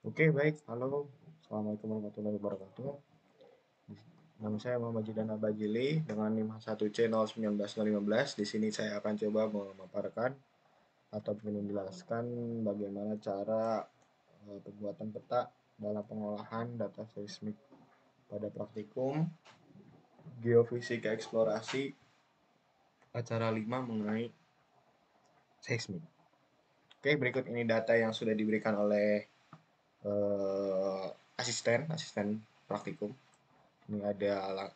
Oke, baik. Halo. Assalamualaikum warahmatullahi wabarakatuh. Nama saya Muhammad Jidan Abajili dengan NIM H1C019015. Di sini saya akan coba memaparkan ataupun menjelaskan bagaimana cara pembuatan peta dalam pengolahan data seismik pada praktikum geofisika eksplorasi acara 5 mengenai seismik. Oke, berikut ini data yang sudah diberikan oleh asisten praktikum. Ini ada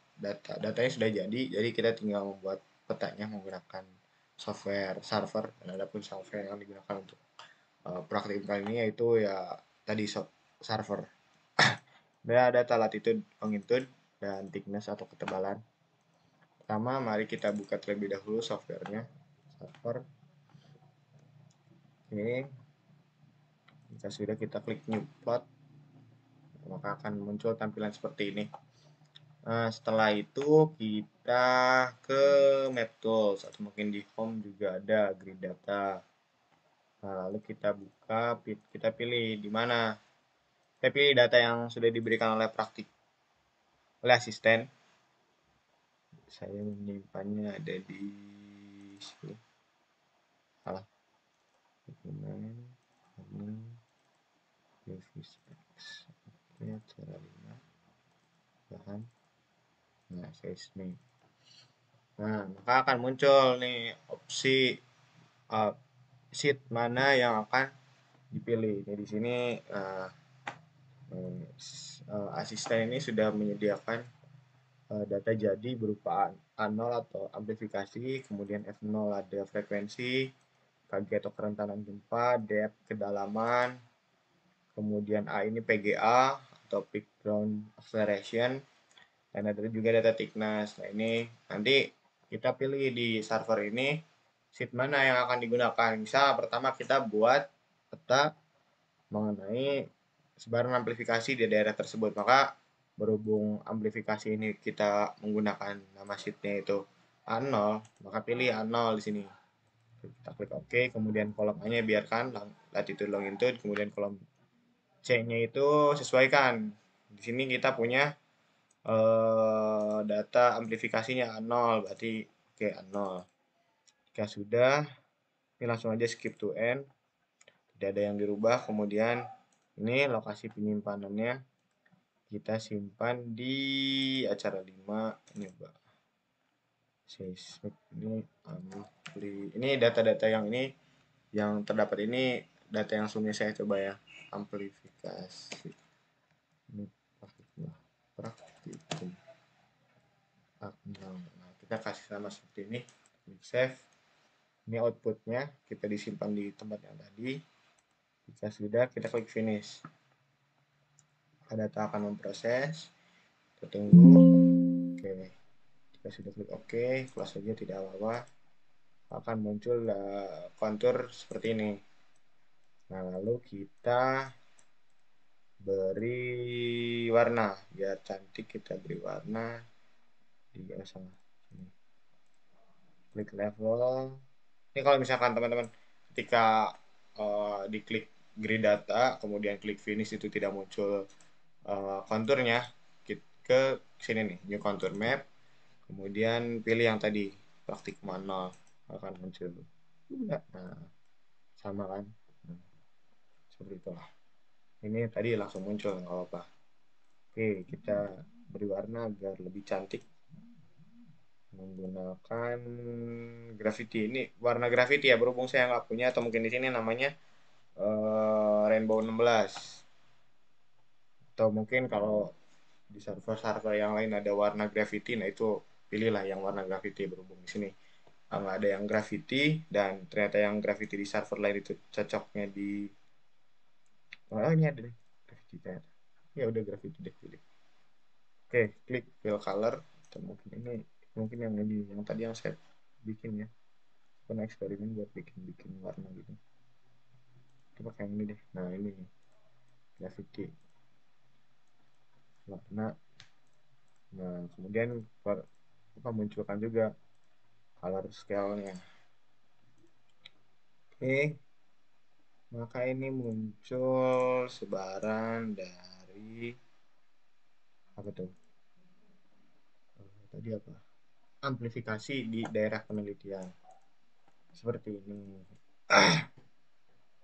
datanya sudah jadi kita tinggal membuat petanya menggunakan software server, dan ada pun software yang digunakan untuk praktikum kali ini yaitu ya tadi server. Ada data latitude, longitude, dan thickness atau ketebalan. Pertama, mari kita buka terlebih dahulu softwarenya, server. Ini jika sudah kita klik new plot, maka akan muncul tampilan seperti ini. Nah, setelah itu kita ke Map Tools atau mungkin di Home juga ada Grid Data. Nah, lalu kita buka, kita pilih di mana. Kita pilih data yang sudah diberikan oleh asisten. Saya menyimpannya ada di sini. Salah. Dokumen, ini, Reviews X. Oke, cara 5. Bahan. Nah, seismik. Nah, maka akan muncul nih opsi uh, sheet mana yang akan dipilih. Jadi di sini asisten ini sudah menyediakan data jadi berupa A0 atau amplifikasi, kemudian F0 ada frekuensi, KG atau kerentanan gempa, depth kedalaman, kemudian A ini PGA atau peak ground acceleration, dan ada juga data thickness. Nah ini nanti kita pilih di server ini sheet mana yang akan digunakan. Misal pertama kita buat peta mengenai sebaran amplifikasi di daerah tersebut, maka berhubung amplifikasi ini kita menggunakan nama sheetnya itu A0, maka pilih A0 di sini. Kita klik OK, kemudian kolom A-nya biarkan latitude longitude, kemudian kolom C-nya itu sesuaikan. Di sini kita punya data amplifikasinya A0, berarti oke A0. Jika sudah, ini langsung aja skip to end. Tidak ada yang dirubah, kemudian ini lokasi penyimpanannya kita simpan di acara 5 ini seismik ini data-data yang ini yang terdapat ini data yang sebelumnya saya coba ya, amplifikasi ini praktikum. Nah, kita kasih nama seperti ini, save. Ini outputnya kita disimpan di tempat yang tadi. Jika sudah, kita klik finish. Data akan memproses. Kita tunggu. Oke, kita sudah klik OK, close saja, tidak apa-apa. Akan muncul kontur seperti ini. Nah, lalu kita beri warna biar cantik. Kita beri warna di sana. Klik level. Ini kalau misalkan teman-teman ketika diklik grid data kemudian klik finish itu tidak muncul konturnya, ke sini nih, new contour map, kemudian pilih yang tadi praktik manual, akan muncul. Nah, sama kan, nah, seperti itulah. Ini tadi langsung muncul, nggak apa-apa. Oke, kita beri warna agar lebih cantik menggunakan graffiti. Ini warna graffiti ya, berhubung saya nggak punya, atau mungkin di sini namanya Rainbow 16. Atau mungkin kalau di server-server yang lain ada warna graffiti, nah itu pilihlah yang warna graffiti. Berhubung di sini nggak ada yang graffiti, dan ternyata yang graffiti di server lain itu cocoknya di ini ada deh graffiti ternyata. Ya udah graffiti deh pilih. Oke, klik fill color, atau mungkin ini mungkin yang tadi yang saya bikin ya, pernah eksperimen buat bikin warna gitu. Kita pakai yang ini deh. Nah ini graffiti warna. Nah kemudian kita munculkan juga color scale-nya. Oke, maka ini muncul sebaran dari apa tuh? Tadi apa? Amplifikasi di daerah penelitian. Seperti ini.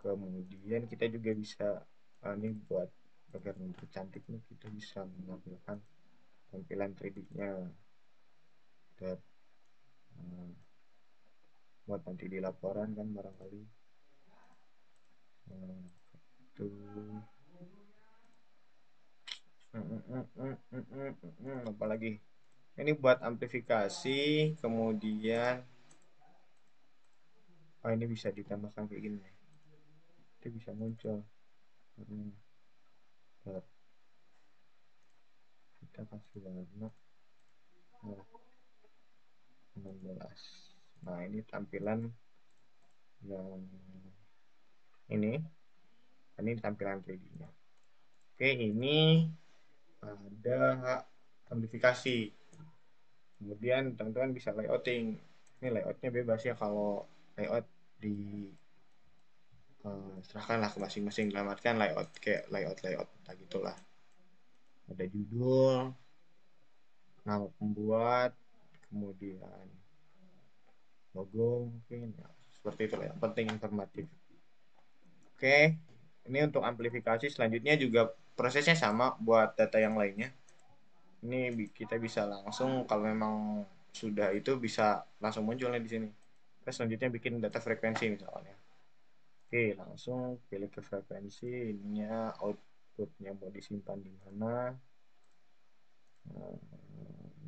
Kemudian kita juga bisa ini buat agar lebih cantik nih, kita bisa menampilkan tampilan 3D-nya dan buat nanti di laporan kan barangkali itu apalagi ini buat amplifikasi. Kemudian ini bisa ditambahkan kayak gini, itu bisa muncul. Kita kasih warna 16. Nah ini tampilan yang ini tampilan 3D-nya. Oke, ini ada amplifikasi. Kemudian teman-teman bisa layouting. Ini layoutnya bebas ya, kalau layout di serahkanlah ke masing-masing, dalam artian layout kayak layout entah gitulah. Ada judul, nama pembuat, kemudian logo mungkin ya, seperti itu yang penting informatif. Oke, ini untuk amplifikasi. Selanjutnya juga prosesnya sama buat data yang lainnya. Ini kita bisa langsung, kalau memang sudah itu bisa langsung munculnya di sini. Kita selanjutnya bikin data frekuensi misalnya. Oke, langsung pilih ke frekuensi, ininya outputnya mau disimpan di mana.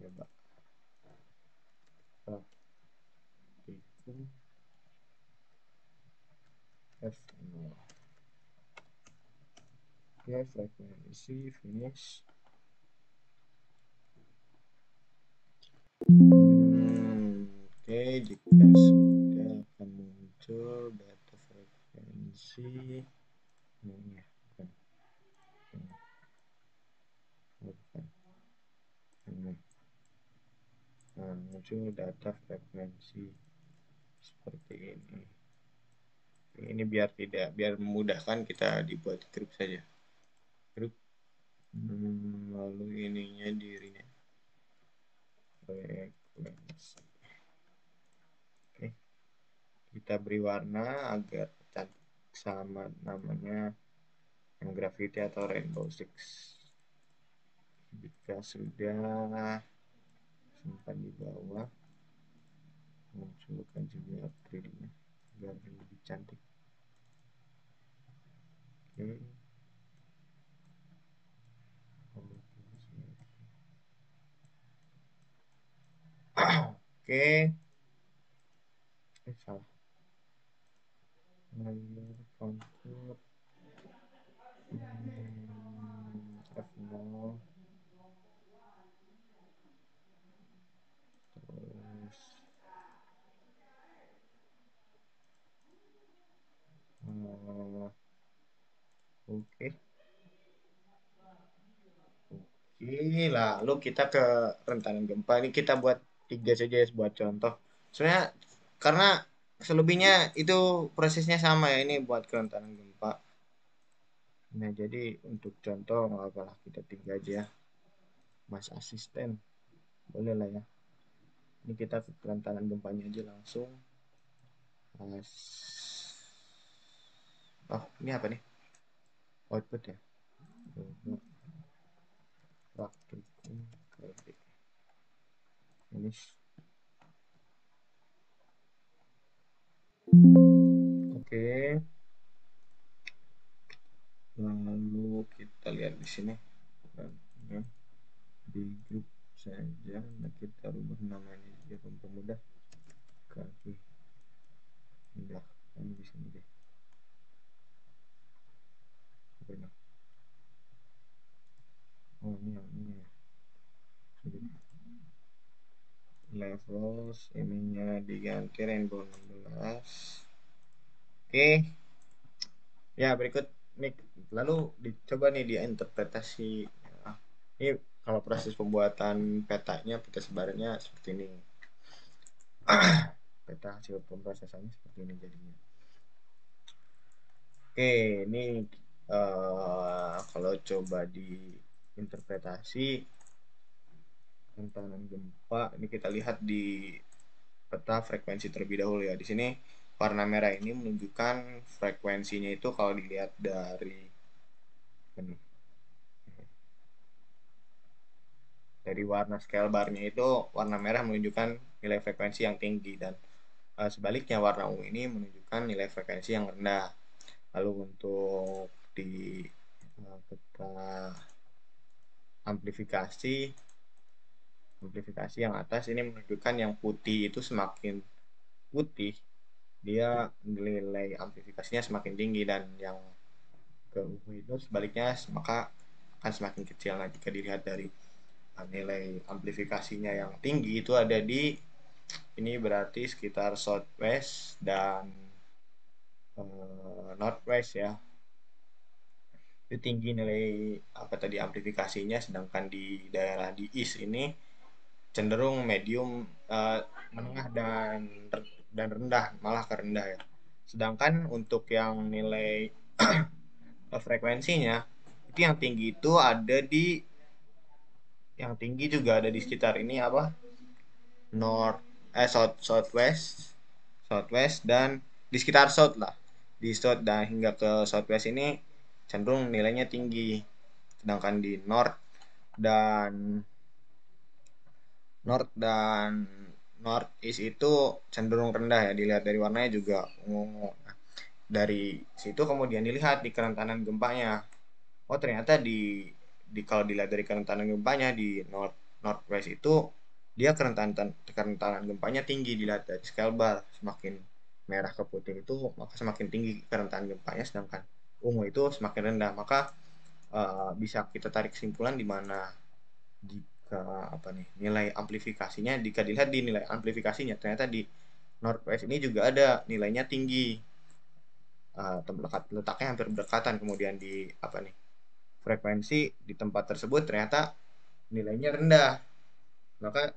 Coba itu F0. Oke, frekuensi finish. Oke, jika sudah akan muncul data frekuensi ini ya, bukan. Ini. Nah, muncul data frekuensi seperti ini. Ini biar memudahkan, kita dibuat grup saja. Grup. Lalu ininya dirinya frekuensi. Oke. Kita beri warna agar cantik sama namanya yang graffiti atau rainbow six. Jika sudah, simpan di bawah, munculkan juga 3D-nya agar lebih cantik. Oke. Oke. Salah. Layer contour F0 terus oke. Oke, lalu kita ke rentanan gempa. Ini kita buat 3 saja ya, buat contoh. Sebenarnya karena selebihnya itu prosesnya sama ya, ini buat kerentanan gempa. Nah, jadi untuk contoh nggak apa-apa, kita 3 aja ya. Mas asisten, boleh lah ya. Ini kita ke kerentanan gempanya aja langsung. Oh, ini apa nih? Output ya. Praktikum kredit. Finish. Oke. Lalu kita lihat di sini. Di grup saja. Nah, kita rubah namanya jadi mempermudah. Kaki. Udah, ini di sini deh. Apa ini? Oh, ini yang ini ya. Levels ininya diganti rainbow 16. Oke. Ya, berikut nih, lalu dicoba nih dia interpretasi. Ini kalau proses pembuatan petanya, peta sebarannya seperti ini. Peta hasil pemrosesannya seperti ini jadinya. Oke, ini kalau coba diinterpretasi kerentanan gempa, ini kita lihat di peta frekuensi terlebih dahulu ya. Di sini warna merah ini menunjukkan frekuensinya itu kalau dilihat dari warna scale barnya itu, warna merah menunjukkan nilai frekuensi yang tinggi dan sebaliknya warna ungu ini menunjukkan nilai frekuensi yang rendah. Lalu untuk di peta amplifikasi yang atas ini menunjukkan yang putih itu semakin putih dia nilai amplifikasinya semakin tinggi, dan yang ke ungu itu sebaliknya maka akan semakin kecil. Nah, jika dilihat dari nilai amplifikasinya yang tinggi itu ada di ini, berarti sekitar southwest dan northwest ya. Itu tinggi nilai apa tadi amplifikasinya, sedangkan di daerah di east ini cenderung medium, menengah dan rendah, malah ke rendah ya. Sedangkan untuk yang nilai frekuensinya itu yang tinggi juga ada di sekitar ini apa southwest dan di sekitar south lah, di south dan hingga ke southwest ini cenderung nilainya tinggi, sedangkan di dan north northeast itu cenderung rendah ya, dilihat dari warnanya juga ungu. Nah, dari situ kemudian dilihat di kerentanan gempanya, oh ternyata kalau dilihat dari kerentanan gempanya di northwest itu dia kerentanan gempanya tinggi, dilihat dari scale bar, semakin merah ke putih itu maka semakin tinggi kerentanan gempanya, sedangkan ungu itu semakin rendah. Maka bisa kita tarik kesimpulan di mana jika nilai amplifikasinya, jika dilihat di nilai amplifikasinya ternyata di northwest ini juga ada nilainya tinggi, letaknya hampir berdekatan. Kemudian di frekuensi di tempat tersebut ternyata nilainya rendah, maka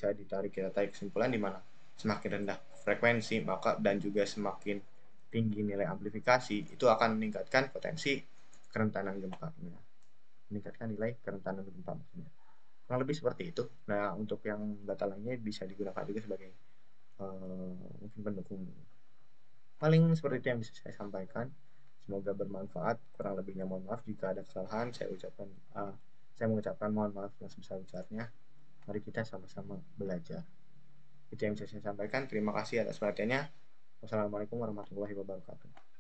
kita tarik kesimpulan di mana semakin rendah frekuensi maka dan juga semakin tinggi nilai amplifikasi itu akan meningkatkan potensi kerentanan gempa, meningkatkan nilai kerentanan gempa maksudnya. Kurang lebih seperti itu. Nah, untuk yang data lainnya bisa digunakan juga sebagai mungkin pendukung. Paling seperti itu yang bisa saya sampaikan. Semoga bermanfaat. Kurang lebihnya mohon maaf jika ada kesalahan. Saya mengucapkan mohon maaf yang sebesar-besarnya. Mari kita sama-sama belajar. Itu yang bisa saya sampaikan. Terima kasih atas perhatiannya. Wassalamualaikum warahmatullahi wabarakatuh.